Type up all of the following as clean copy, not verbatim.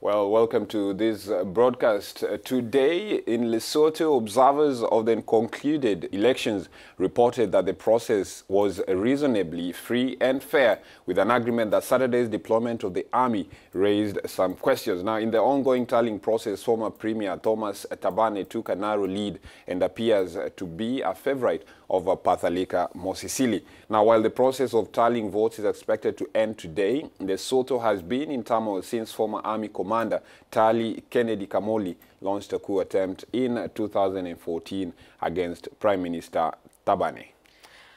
Well, welcome to this broadcast. Today in Lesotho, observers of the concluded elections reported that the process was reasonably free and fair, with an agreement that Saturday's deployment of the army raised some questions. Now, in the ongoing tallying process, former Premier Thomas Thabane took a narrow lead and appears to be a favorite of Pakalitha Mosisili. Now, while the process of tallying votes is expected to end today, Lesotho has been in turmoil since former army commander Tali Kennedy Kamoli launched a coup attempt in 2014 against Prime Minister Thabane.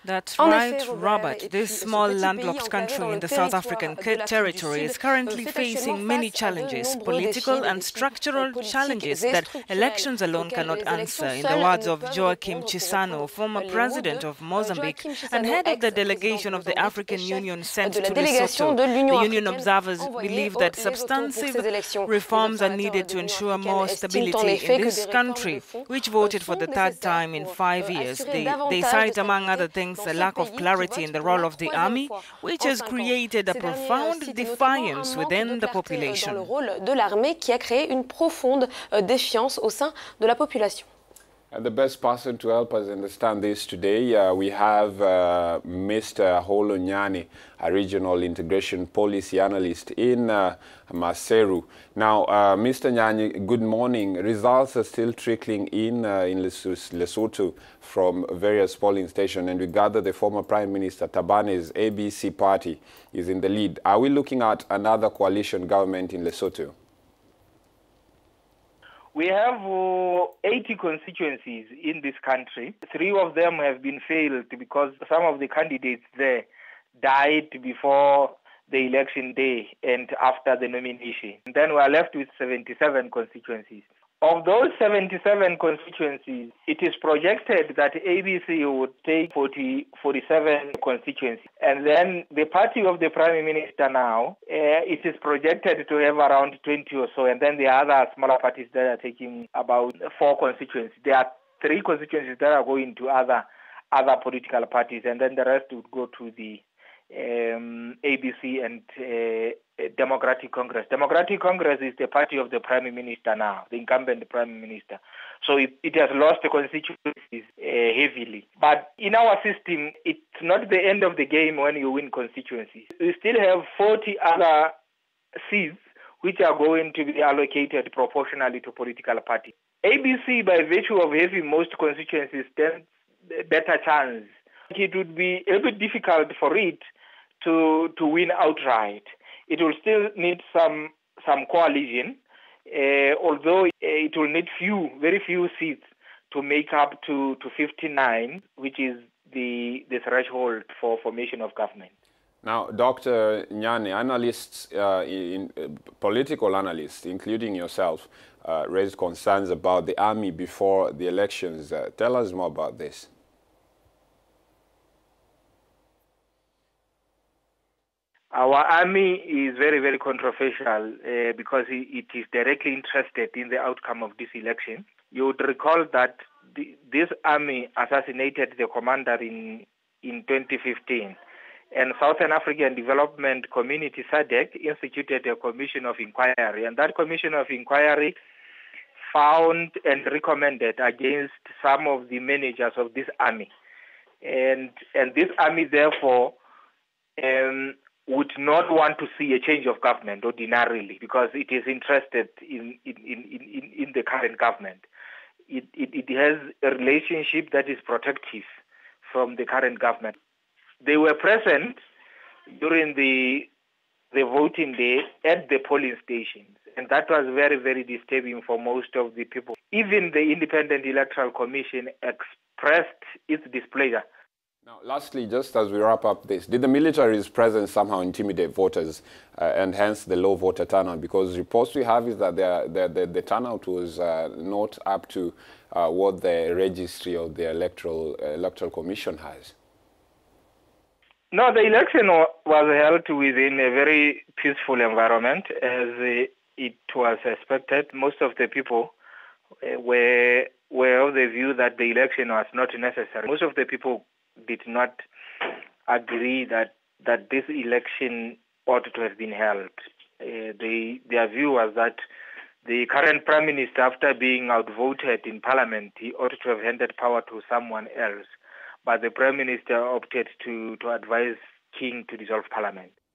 That's right, Robert. This small landlocked country in the South African territory is currently facing many challenges, political and structural challenges that elections alone cannot answer. In the words of Joaquim Chissano, former president of Mozambique and head of the delegation of the African Union sent to Lesotho, the Union observers believe that substantive reforms are needed to ensure more stability in this country, which voted for the third time in 5 years. They cite, among other things, a lack of clarity in the role of the army, which has created a profound defiance within the population. And the best person to help us understand this today, we have Mr. Holo Nyani, a regional integration policy analyst in Maseru. Now, Mr. Nyani, good morning. Results are still trickling in Lesotho from various polling stations, and we gather the former Prime Minister Thabane's ABC party is in the lead. Are we looking at another coalition government in Lesotho? We have 80 constituencies in this country. 3 of them have been failed because some of the candidates there died before the election day and after the nomination. And then we are left with 77 constituencies. Of those 77 constituencies, it is projected that ABC would take 47 constituencies. And then the party of the Prime Minister now, it is projected to have around 20 or so. And then the other smaller parties that are taking about 4 constituencies. There are 3 constituencies that are going to other political parties, and then the rest would go to the ABC and Democratic Congress. Democratic Congress is the party of the Prime Minister now, the incumbent Prime Minister. So it has lost the constituencies heavily. But in our system, it's not the end of the game when you win constituencies. We still have 40 other seats which are going to be allocated proportionally to political parties. ABC, by virtue of having most constituencies, stands a better chance. It would be a bit difficult for it to win outright. It will still need some coalition, although it will need very few seats to make up to 59, which is the threshold for formation of government. Now, Dr. Nyani, analysts, political analysts, including yourself, raised concerns about the army before the elections. Tell us more about this. Our army is very, very controversial because it is directly interested in the outcome of this election. You would recall that this army assassinated the commander in 2015, and Southern African Development Community SADC instituted a commission of inquiry, and that commission of inquiry found and recommended against some of the managers of this army, and this army therefore would not want to see a change of government ordinarily because it is interested in the current government. It has a relationship that is protective from the current government. They were present during the voting day at the polling stations, and that was very, very disturbing for most of the people. Even the Independent Electoral Commission expressed its displeasure. Now, lastly, just as we wrap up this, did the military's presence somehow intimidate voters and hence the low voter turnout? Because reports we have is that the turnout was not up to what the registry of the electoral commission has. No, the election was held within a very peaceful environment, as it was expected. Most of the people were of the view that the election was not necessary. Most of the people did not agree that this election ought to have been held. Their view was that the current Prime Minister, after being outvoted in Parliament, he ought to have handed power to someone else. But the Prime Minister opted to advise King to dissolve Parliament.